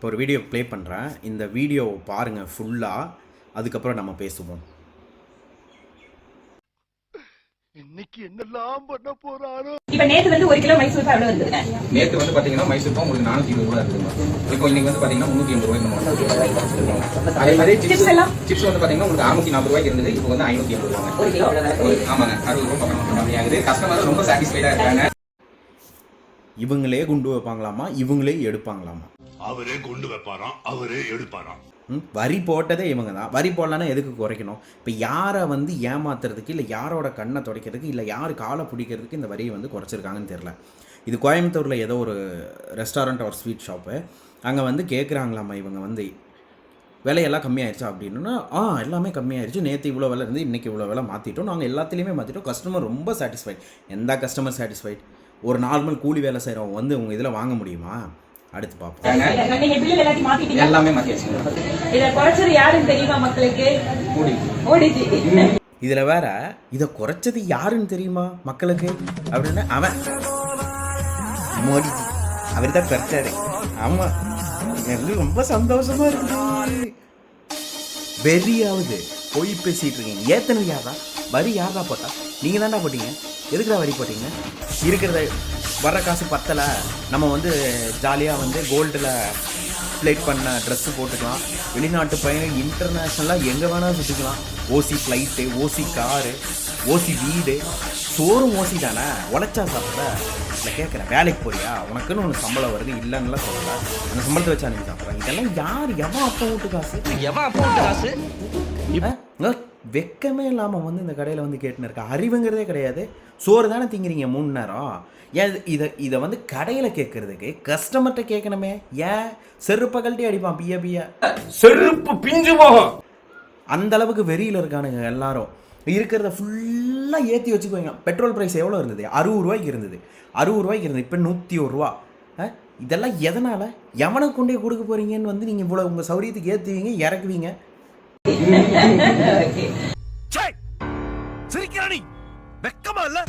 இப்போ ஒரு video play பண்ணுறேன். இந்த வீடியோ பாருங்கள் ஃபுல்லாக, அதுக்கப்புறம் நம்ம பேசுவோம். இன்னைக்கு என்னெல்லாம் பண்ண போறாரோ. இப்ப நேத்து வந்து 1 கிலோ மைசூர் பாக்கு எவ்வளவு இருக்குங்க? நேத்து வந்து பாத்தீங்கன்னா மைசூர் பாக்கு உங்களுக்கு 420 ரூபாய் இருக்குங்க. இப்போ இன்னைக்கு வந்து பாத்தீங்கன்னா 380 ரூபாய். அதே மாதிரி சிப்ஸ் வந்து பாத்தீங்கன்னா உங்களுக்கு 640 ரூபாய்க்கு இருந்தது, இப்போ வந்து 580 ரூபாய். 1 கிலோ அவ்வளவுதான். ஆமாங்க, 60 ரூபாய் பக்கம் கம்மியாகுது. கஸ்டமர் ரொம்ப சாட்டிஸ்ஃபைடா இருக்காங்க. இவங்களே குண்டு வைப்பாங்களாமா, இவங்களே எடுப்பாங்களாமா. அவரே குண்டு வைப்பாராம், அவரே எடுப்பாராம். வரி போட்டதே இவங்க தான். வரி போடலான்னா எதுக்கு குறைக்கணும்? இப்போ யாரை வந்து ஏமாத்துறதுக்கு, இல்லை யாரோட கண்ணை துடைக்கிறதுக்கு, இல்லை யார் காலை பிடிக்கிறதுக்கு இந்த வரியை வந்து குறைச்சிருக்காங்கன்னு தெரில. இது கோயம்புத்தூரில் ஏதோ ஒரு ரெஸ்டாரண்ட் ஒரு ஸ்வீட் ஷாப்பு, அங்கே வந்து கேட்குறாங்களாம்மா இவங்க வந்து விலையெல்லாம் கம்மியாயிருச்சா அப்படின்னா, எல்லாமே கம்மியாயிருச்சு, நேற்று இவ்வளோ விலை இருந்து இன்றைக்கி இவ்வளோ விலை மாற்றிட்டோம், நாங்கள் எல்லாத்துலேயுமே மாற்றிட்டோம். கஸ்டமர் ரொம்ப சாட்டிஸ்ஃபைட். எந்த கஸ்டமர் சாட்டிஸ்ஃபைட்? ஒரு நார்மல் கூலி வேலை செய்கிறவங்க வந்து உங்கள் இதில் வாங்க முடியுமா? அடுத்து பார்ப்போம். எல்லாமே மாத்தியாச்சு. இத குறைச்சது யாருன்னு தெரியுமா மக்களுக்கு? மோடிஜி. இதுல வேற இதை குறைச்சது யாருன்னு தெரியுமா மக்களுக்கு அப்படின்னு அவன் மோடிஜி அவர் தான் குறைச்சாரு. ஆமா, எனக்கு ரொம்ப சந்தோஷமா இருக்குது. வெறியாவது போய் பேசிட்டு இருக்கீங்க. ஏத்தனது யாரா? வரி யாரா போட்டா? நீங்க தாண்டா போட்டீங்க. எதுக்குடா வரி போட்டீங்க? இருக்கிறத வர்ற காசு பத்தலை, நம்ம வந்து ஜாலியாக வந்து கோல்டில் ஃப்ளைட் பண்ண ட்ரெஸ்ஸு போட்டுக்கலாம், வெளிநாட்டு பயணம் இன்டர்நேஷ்னலாக எங்கே வேணாலும் சுற்றிக்கலாம். ஓசி ஃப்ளைட்டு, ஓசி காரு, ஓசி வீடு, சோறும் ஓசி தானே, உழைச்சா சாப்பிட்ற. இல்லை கேட்குறேன், வேலைக்கு போறியா, உனக்குன்னு ஒன்று சம்பளம் வருது இல்லைன்னுலாம் சொல்லலை, அந்த சம்பளத்தை வச்சா நீங்கள் சாப்பிட்றேன். இதெல்லாம் யார் எவன் அப்பா வீட்டு காசு? எவன் அப்பா வீட்டு காசு? வெக்கமே இல்லாமல் வந்து இந்த கடையில் வந்து கேட்டுன்னு இருக்கா. அறிவுங்கிறதே கிடையாது. சோறு தானே திங்கிறீங்க 3 நேரம். ஏன் இதை வந்து கடையில் கேட்கறதுக்கு கஸ்டமர்கிட்ட கேட்கணுமே? ஏன் செருப்பை கழட்டி அடிப்பான், பிய செருப்பு பிஞ்சு போகும். அந்த அளவுக்கு வெறியில் இருக்கானுங்க எல்லாரும். இருக்கிறத ஃபுல்லாக ஏற்றி வச்சுக்குவாங்க. பெட்ரோல் ப்ரைஸ் எவ்வளோ இருந்தது? 60 ரூபாய்க்கு இருந்தது. 60 ரூபாய்க்கு இருந்தது, இப்போ 101 ரூபா. இதெல்லாம் எதனால்? எவனுக்கு கொண்டே கொடுக்க போகிறீங்கன்னு வந்து நீங்கள் இவ்வளோ உங்கள் சௌரியத்துக்கு ஏற்றுவீங்க, இறக்குவீங்க. சிரிக்கிறானி வெக்கமா இல்ல?